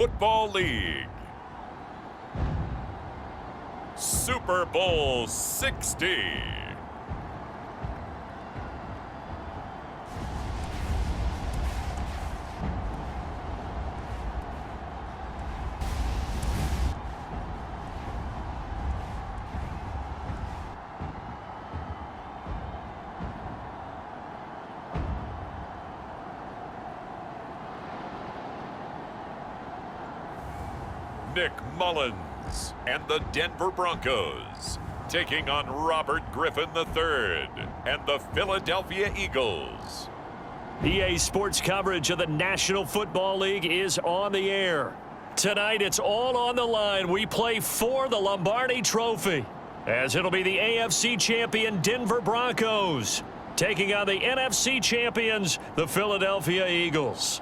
Football League. Super Bowl 60. Nick Mullins and the Denver Broncos taking on Robert Griffin III and the Philadelphia Eagles. EA Sports coverage of the National Football League is on the air. Tonight, it's all on the line. We play for the Lombardi Trophy, as it'll be the AFC champion Denver Broncos taking on the NFC champions, the Philadelphia Eagles.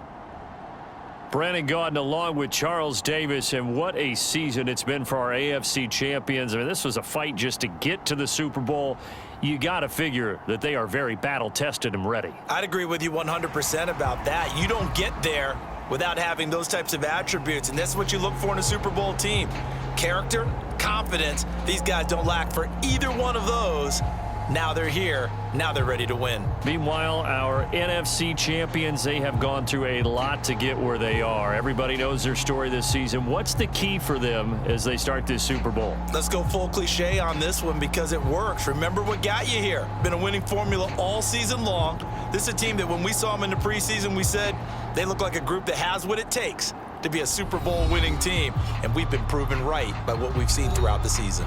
Brandon Gaudin along with Charles Davis, and what a season it's been for our AFC champions. I mean, this was a fight just to get to the Super Bowl. You got to figure that they are very battle-tested and ready. I'd agree with you 100% about that. You don't get there without having those types of attributes, and that's what you look for in a Super Bowl team. Character, confidence. These guys don't lack for either one of those. Now they're here. Now they're ready to win. Meanwhile, our NFC champions, they have gone through a lot to get where they are. Everybody knows their story this season. What's the key for them as they start this Super Bowl? Let's go full cliche on this one because it works. Remember what got you here. Been a winning formula all season long. This is a team that when we saw them in the preseason, we said they look like a group that has what it takes to be a Super Bowl winning team. And we've been proven right by what we've seen throughout the season.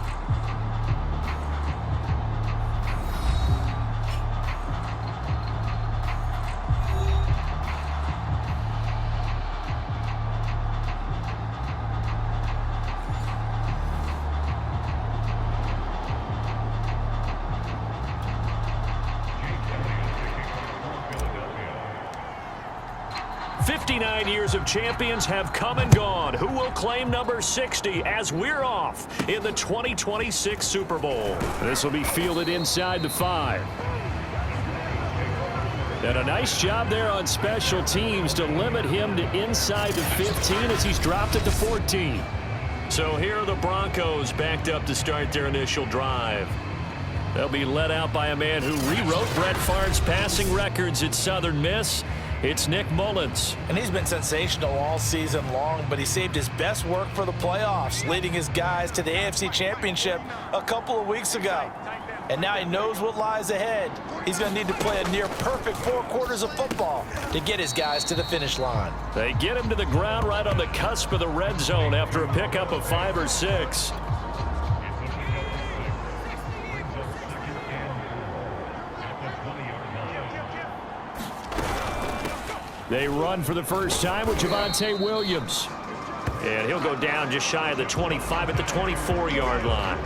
Years of champions have come and gone. Who will claim number 60 as we're off in the 2026 Super Bowl? This will be fielded inside the 5. And a nice job there on special teams to limit him to inside the 15 as he's dropped it to 14. So here are the Broncos backed up to start their initial drive. They'll be led out by a man who rewrote Brett Favre's passing records at Southern Miss. It's Nick Mullins. And he's been sensational all season long, but he saved his best work for the playoffs, leading his guys to the AFC Championship a couple of weeks ago. And now he knows what lies ahead. He's going to need to play a near-perfect 4 quarters of football to get his guys to the finish line. They get him to the ground right on the cusp of the red zone after a pickup of 5 or 6. They run for the first time with Javonte Williams. And he'll go down just shy of the 25 at the 24-yard line.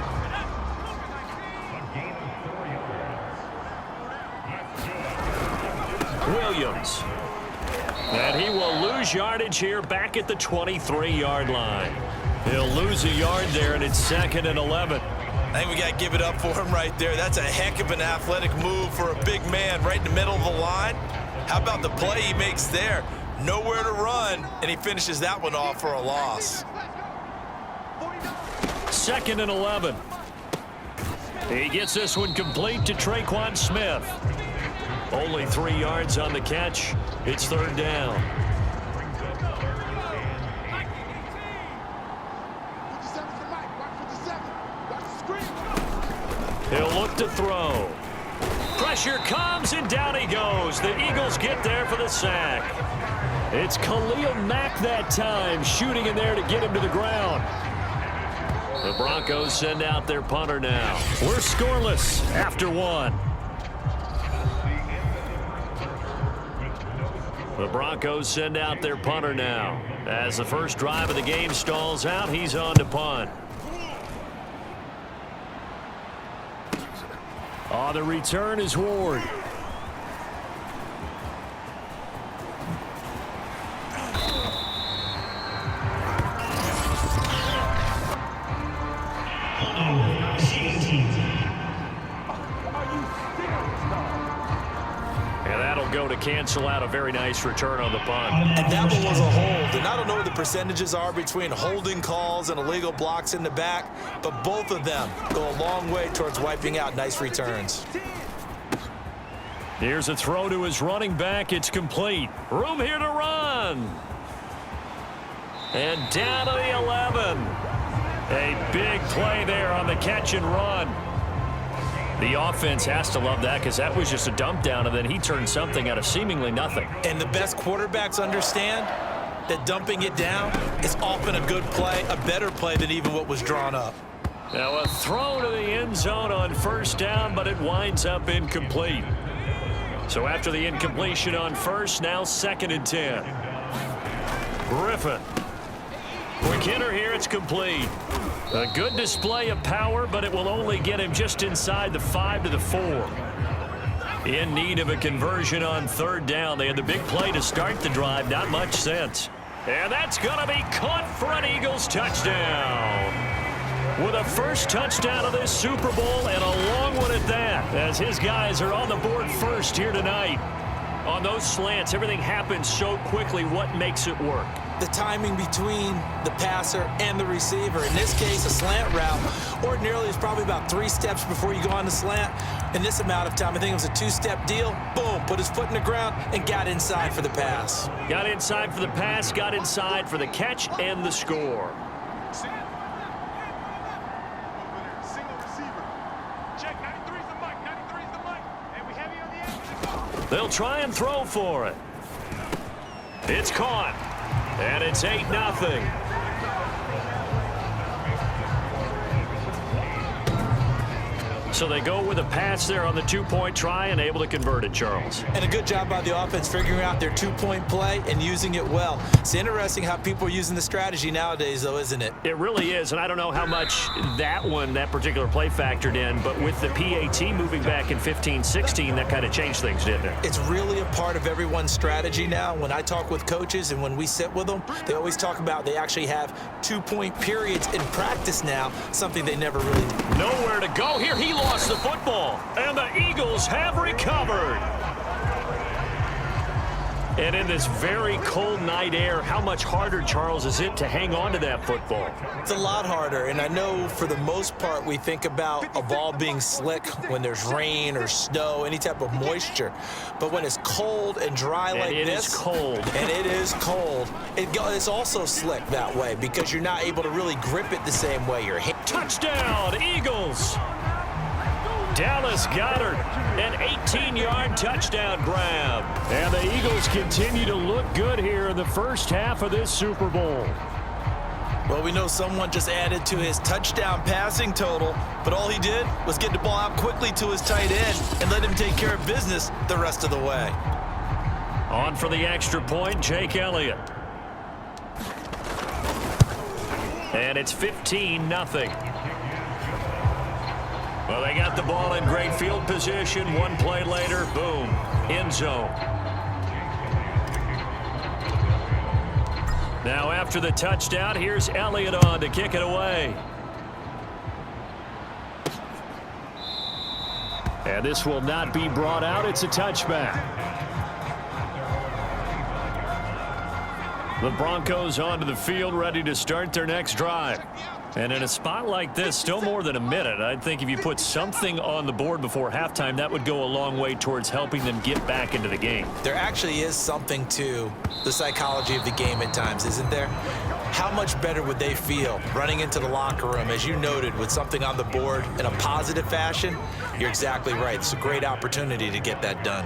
Williams. And he will lose yardage here back at the 23-yard line. He'll lose a yard there, and it's 2nd and 11. I think we got to give it up for him right there. That's a heck of an athletic move for a big man right in the middle of the line. How about the play he makes there? Nowhere to run, and he finishes that one off for a loss. 2nd and 11. He gets this one complete to Traquan Smith. Only 3 yards on the catch. It's 3rd down. He'll look to throw. Pressure comes, and down he goes. The Eagles get there for the sack. It's Khalil Mack that time, shooting in there to get him to the ground. The Broncos send out their punter now. We're scoreless after 1. The Broncos send out their punter now. As the first drive of the game stalls out, he's on to punt. On the return is Ward. And that'll go so to cancel out a very nice return on the punt. And that one was a hold. And I don't know what the percentages are between holding calls and illegal blocks in the back, but both of them go a long way towards wiping out nice returns. Here's a throw to his running back. It's complete. Room here to run. And down to the 11. A big play there on the catch and run. The offense has to love that because that was just a dump down, and then he turned something out of seemingly nothing. And the best quarterbacks understand that dumping it down is often a good play, a better play than even what was drawn up. Now a throw to the end zone on first down, but it winds up incomplete. So after the incompletion on first, now 2nd and 10. Griffin. Quick hitter here, it's complete. A good display of power, but it will only get him just inside the 5 to the 4. In need of a conversion on 3rd down. They had the big play to start the drive, not much sense. And that's going to be caught for an Eagles touchdown. With a first touchdown of this Super Bowl, and a long one at that, as his guys are on the board first here tonight. On those slants, everything happens so quickly. What makes it work? The timing between the passer and the receiver. In this case, a slant route ordinarily is probably about 3 steps before you go on the slant. In this amount of time, I think it was a 2-step deal. Boom, put his foot in the ground and got inside for the pass. Got inside for the pass, got inside for the catch and the score. They'll try and throw for it. It's caught. And it's 8-0. So they go with a pass there on the 2-point try and able to convert it, Charles. And a good job by the offense figuring out their 2-point play and using it well. It's interesting how people are using the strategy nowadays, though, isn't it? It really is, and I don't know how much that particular play factored in, but with the PAT moving back in 15-16, that kind of changed things, didn't it? It's really a part of everyone's strategy now. When I talk with coaches and when we sit with them, they always talk about they actually have 2-point periods in practice now, something they never really did. Nowhere to go here. He lost the football, and the Eagles have recovered. And in this very cold night air, how much harder, Charles, is it to hang on to that football? It's a lot harder, and I know for the most part we think about a ball being slick when there's rain or snow, any type of moisture. But when it's cold and dry like this, it is cold, it's also slick that way because you're not able to really grip it the same way. Touchdown, Eagles! Dallas Goedert, an 18-yard touchdown grab. And the Eagles continue to look good here in the first half of this Super Bowl. Well, we know someone just added to his touchdown passing total, but all he did was get the ball out quickly to his tight end and let him take care of business the rest of the way. On for the extra point, Jake Elliott. And it's 15-0. Well, they got the ball in great field position. One play later, boom, end zone. Now after the touchdown, here's Elliott on to kick it away. And this will not be brought out. It's a touchback. The Broncos onto the field, ready to start their next drive. And in a spot like this, still more than a minute, I think if you put something on the board before halftime, that would go a long way towards helping them get back into the game. There actually is something to the psychology of the game at times, isn't there? How much better would they feel running into the locker room, as you noted, with something on the board in a positive fashion? You're exactly right. It's a great opportunity to get that done.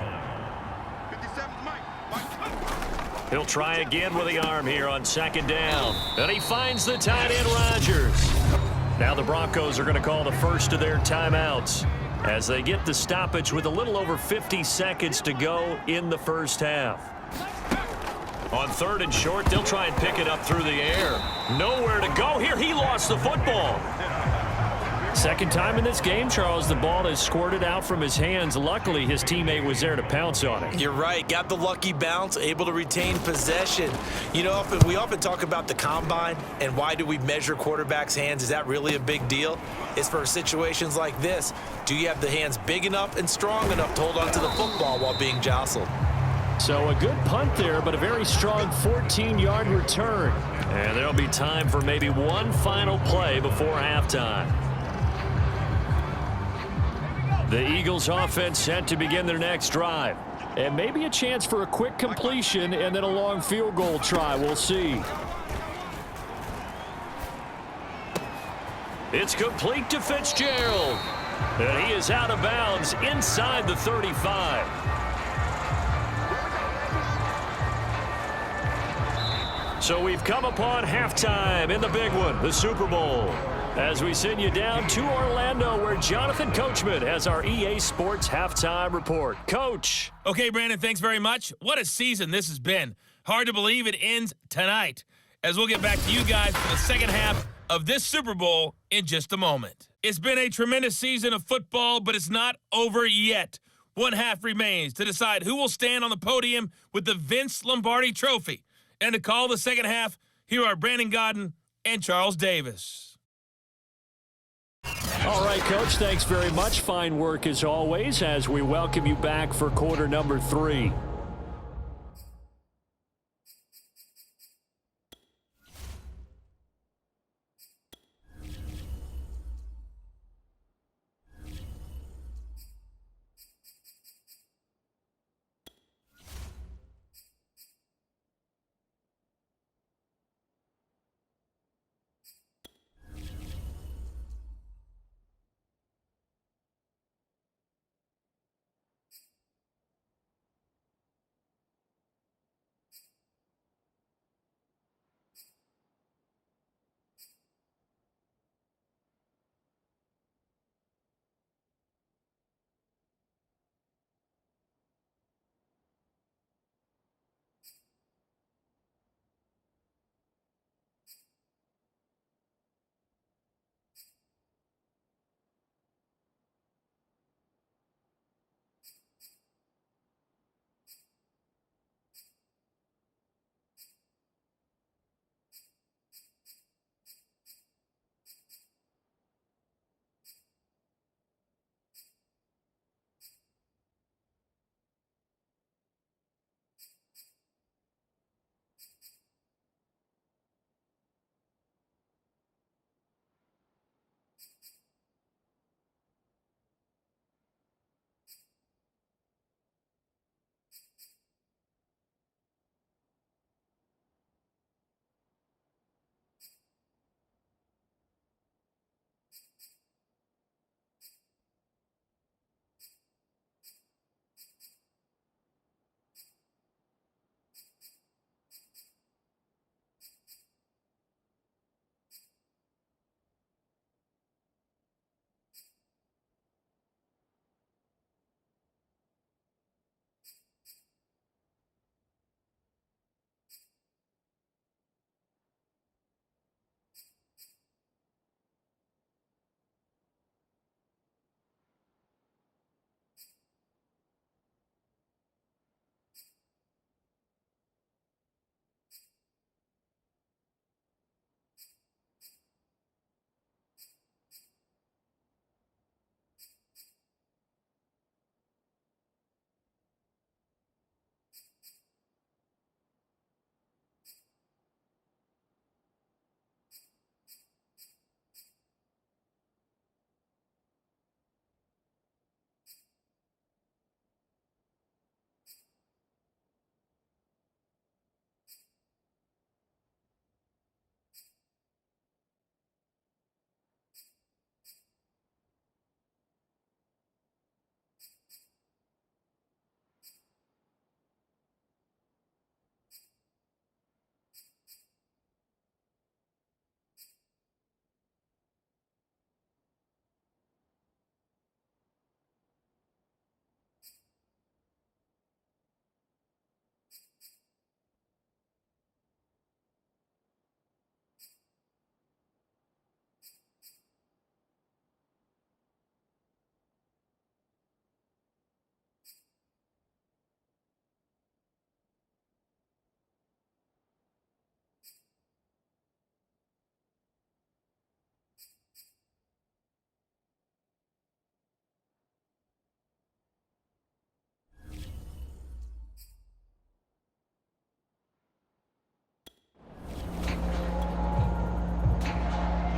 He'll try again with the arm here on 2nd down. And he finds the tight end, Rodgers. Now the Broncos are going to call the first of their timeouts as they get the stoppage with a little over 50 seconds to go in the first half. On 3rd and short, they'll try and pick it up through the air. Nowhere to go here. He lost the football. Second time in this game, Charles, the ball is squirted out from his hands. Luckily, his teammate was there to pounce on it. You're right. Got the lucky bounce, able to retain possession. You know, we often talk about the combine and why do we measure quarterbacks' hands. Is that really a big deal? It's for situations like this. Do you have the hands big enough and strong enough to hold on to the football while being jostled? So a good punt there, but a very strong 14-yard return. And there'll be time for maybe one final play before halftime. The Eagles offense set to begin their next drive. And maybe a chance for a quick completion and then a long field goal try. We'll see. It's complete to Fitzgerald. And he is out of bounds inside the 35. So we've come upon halftime in the big one, the Super Bowl. As we send you down to Orlando, where Jonathan Coachman has our EA Sports halftime report. Coach. Okay, Brandon, thanks very much. What a season this has been. Hard to believe it ends tonight, as we'll get back to you guys for the second half of this Super Bowl in just a moment. It's been a tremendous season of football, but it's not over yet. One half remains to decide who will stand on the podium with the Vince Lombardi Trophy. And to call the second half, here are Brandon Godden and Charles Davis. All right, Coach, thanks very much. Fine work as always as we welcome you back for quarter number 3.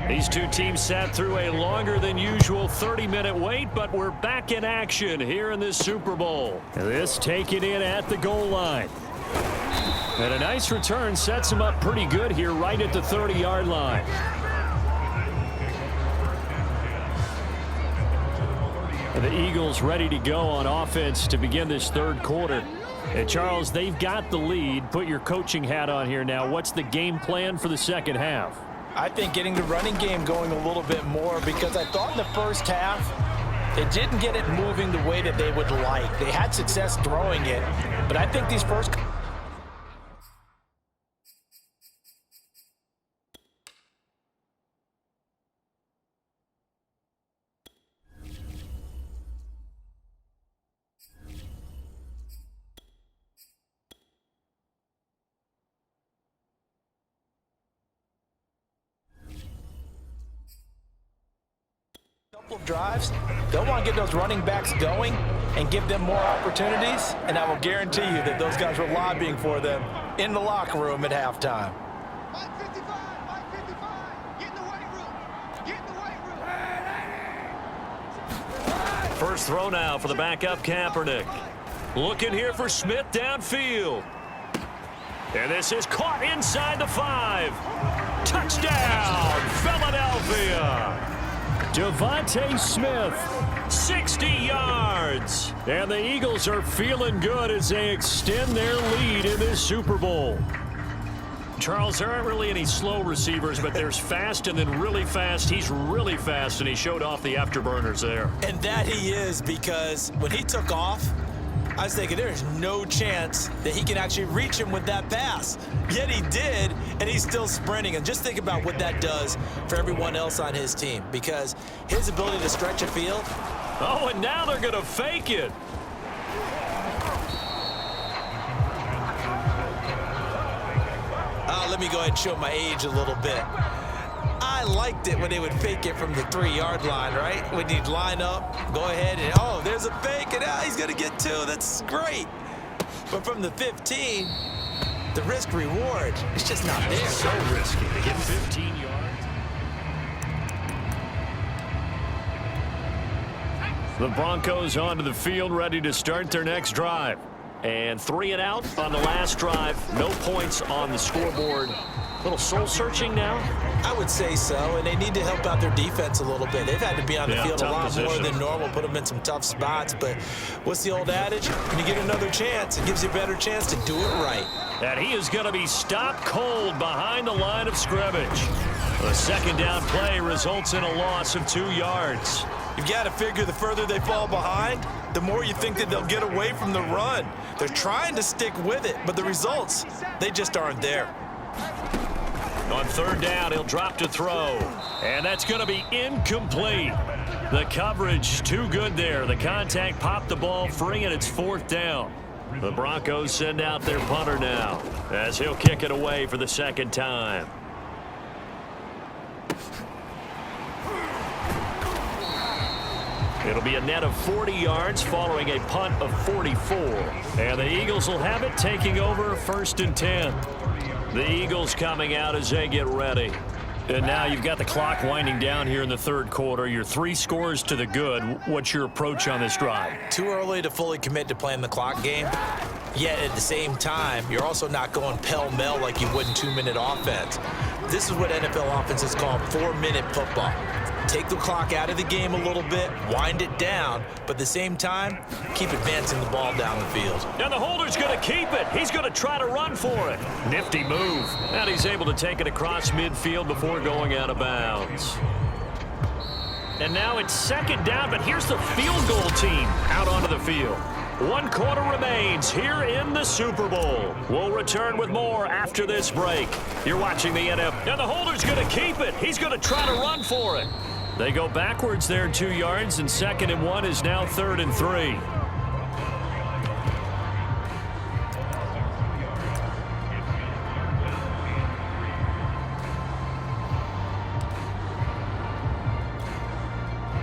These two teams sat through a longer than usual 30-minute wait, but we're back in action here in this Super Bowl. This taken in at the goal line. And a nice return sets him up pretty good here right at the 30-yard line. The Eagles ready to go on offense to begin this third quarter. And Charles, they've got the lead. Put your coaching hat on here now. What's the game plan for the second half? I think getting the running game going a little bit more, because I thought in the first half they didn't get it moving the way that they would like. They had success throwing it, but I think these first... of drives, they'll want to get those running backs going and give them more opportunities, and I will guarantee you that those guys were lobbying for them in the locker room at halftime. 555, get in the weight room, get in the weight room. First throw now for the backup Kaepernick. Looking here for Smith downfield. And this is caught inside the 5. Touchdown, Philadelphia. Devontae Smith, 60 yards. And the Eagles are feeling good as they extend their lead in this Super Bowl. Charles, there aren't really any slow receivers, but there's fast and then really fast. He's really fast, and he showed off the afterburners there. And that he is, because when he took off, I was thinking there's no chance that he can actually reach him with that pass. Yet he did, and he's still sprinting. And just think about what that does for everyone else on his team, because his ability to stretch a field. Oh, and now they're going to fake it. Let me go ahead and show my age a little bit. I liked it when they would fake it from the 3-yard line, right? When you'd line up, go ahead and, oh, there's a fake, and he's going to get 2. That's great. But from the 15, the risk reward is just not there. So risky to get 15 yards. The Broncos onto the field, ready to start their next drive. And 3 and out on the last drive. No points on the scoreboard. A little soul-searching now? I would say so, and they need to help out their defense a little bit. They've had to be on the field a lot more than normal, put them in some tough spots. But what's the old adage? When you get another chance, it gives you a better chance to do it right. And he is going to be stopped cold behind the line of scrimmage. The second down play results in a loss of 2 yards. You've got to figure the further they fall behind, the more you think that they'll get away from the run. They're trying to stick with it, but the results, they just aren't there. On third down, he'll drop to throw. And that's going to be incomplete. The coverage too good there. The contact popped the ball free, and it's 4th down. The Broncos send out their punter now as he'll kick it away for the second time. It'll be a net of 40 yards following a punt of 44. And the Eagles will have it, taking over 1st and 10. The Eagles coming out as they get ready. And now you've got the clock winding down here in the third quarter. You're 3 scores to the good. What's your approach on this drive? Too early to fully commit to playing the clock game. Yet at the same time, you're also not going pell-mell like you would in 2-minute offense. This is what NFL offenses call 4-minute football. Take the clock out of the game a little bit, wind it down, but at the same time, keep advancing the ball down the field. And the holder's going to keep it. He's going to try to run for it. Nifty move. And he's able to take it across midfield before going out of bounds. And now it's second down, but here's the field goal team out onto the field. 1 quarter remains here in the Super Bowl. We'll return with more after this break. You're watching the NFL. And the holder's going to keep it. He's going to try to run for it. They go backwards there 2 yards, and 2nd and 1 is now 3rd and 3.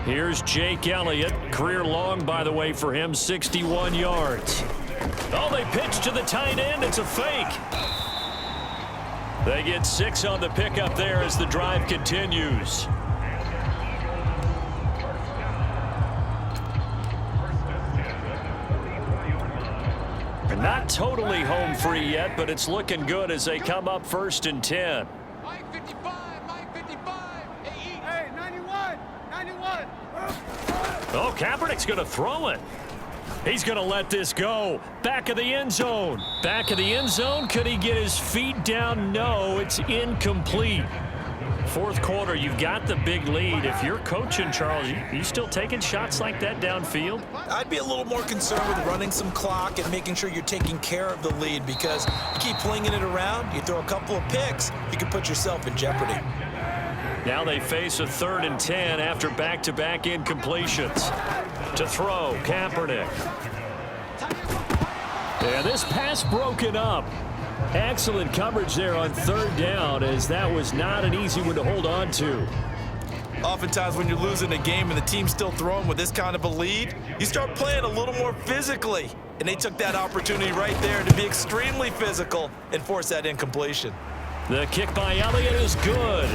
Here's Jake Elliott. Career long, by the way, for him, 61 yards. Oh, they pitch to the tight end. It's a fake. They get 6 on the pickup there as the drive continues. Not totally home free yet, but it's looking good as they come up 1st and 10. Mike 55, Mike 55. Hey, 91, 91. Oh, Kaepernick's going to throw it. He's going to let this go. Back of the end zone. Back of the end zone. Could he get his feet down? No, it's incomplete. 4th quarter, you've got the big lead. If you're coaching, Charles, you still taking shots like that downfield? I'd be a little more concerned with running some clock and making sure you're taking care of the lead, because you keep flinging it around, you throw a couple of picks, you can put yourself in jeopardy. Now they face a 3rd and 10 after back-to-back incompletions. To throw, Kaepernick. And this pass broken up. Excellent coverage there on 3rd down, as that was not an easy one to hold on to. Oftentimes when you're losing a game and the team's still throwing with this kind of a lead, you start playing a little more physically. And they took that opportunity right there to be extremely physical and force that incompletion. The kick by Elliott is good.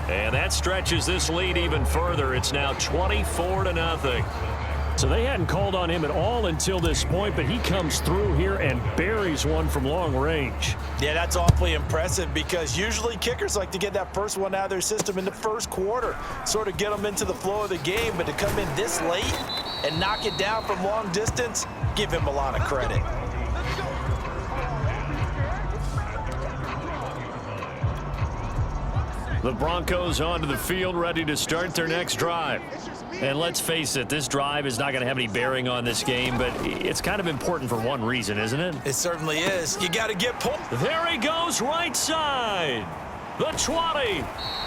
And that stretches this lead even further. It's now 24-0. So they hadn't called on him at all until this point, but he comes through here and buries one from long range. Yeah, that's awfully impressive, because usually kickers like to get that first one out of their system in the 1st quarter, sort of get them into the flow of the game, but to come in this late and knock it down from long distance, give him a lot of credit. The Broncos onto the field, ready to start their next drive. And let's face it, this drive is not going to have any bearing on this game, but it's kind of important for one reason, isn't it? It certainly is. You got to get pulled. There he goes, right side. The 20.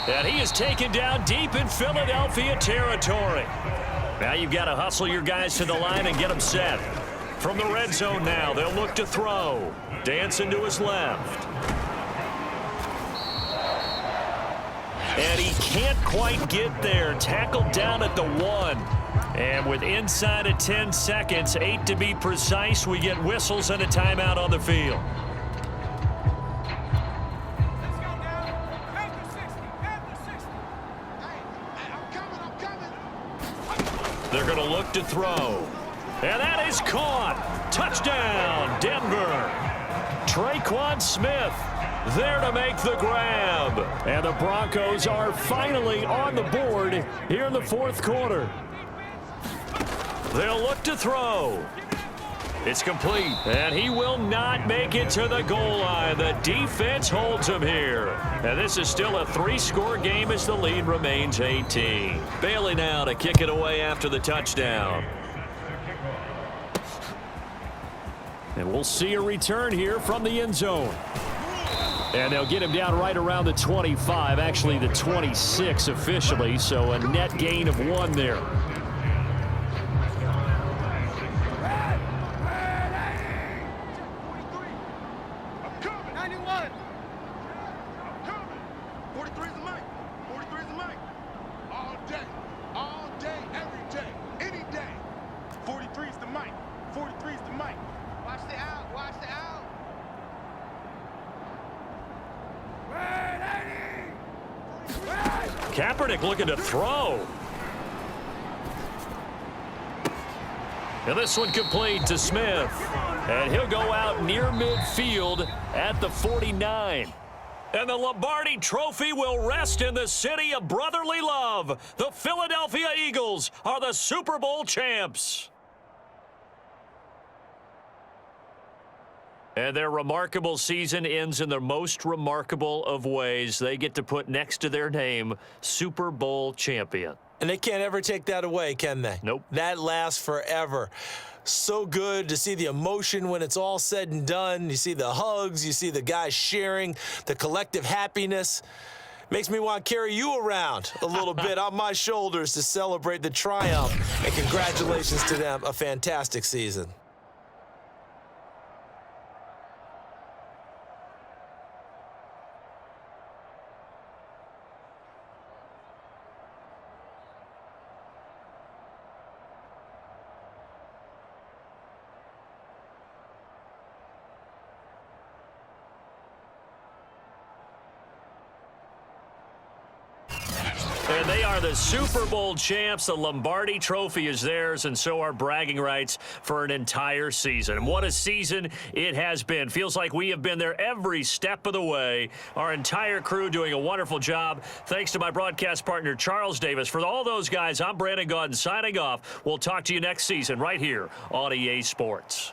And he is taken down deep in Philadelphia territory. Now you've got to hustle your guys to the line and get them set. From the red zone now, they'll look to throw. Dancing to his left. And he can't quite get there. Tackled down at the 1. And with inside of 10 seconds, 8 to be precise, we get whistles and a timeout on the field. Let's go now. After 60, after 60. Hey, I'm coming. They're going to look to throw. And that is caught. Touchdown, Denver. Traquan Smith there to make the grab. And the Broncos are finally on the board here in the 4th quarter. They'll look to throw. It's complete, and he will not make it to the goal line. The defense holds him here. And this is still a 3-score game as the lead remains 18. Bailey now to kick it away after the touchdown. And we'll see a return here from the end zone. And they'll get him down right around the 25, actually the 26 officially, so a net gain of 1 there. I'm coming. 91. I'm coming. 43 is the mic. 43 is the mic. All day, every day, any day. 43 is the mic. 43 is the mic. Watch the out. Watch the out. Kaepernick looking to throw. And this one complete to Smith. And he'll go out near midfield at the 49. And the Lombardi Trophy will rest in the city of brotherly love. The Philadelphia Eagles are the Super Bowl champs. And their remarkable season ends in the most remarkable of ways. They get to put next to their name, Super Bowl champion. And they can't ever take that away, can they? Nope. That lasts forever. So good to see the emotion when it's all said and done. You see the hugs, you see the guys sharing, the collective happiness. Makes me want to carry you around a little bit on my shoulders to celebrate the triumph. And congratulations to them, a fantastic season. And they are the Super Bowl champs. The Lombardi Trophy is theirs, and so are bragging rights for an entire season. And what a season it has been. Feels like we have been there every step of the way. Our entire crew doing a wonderful job. Thanks to my broadcast partner, Charles Davis. For all those guys, I'm Brandon Gaudin signing off. We'll talk to you next season right here on EA Sports.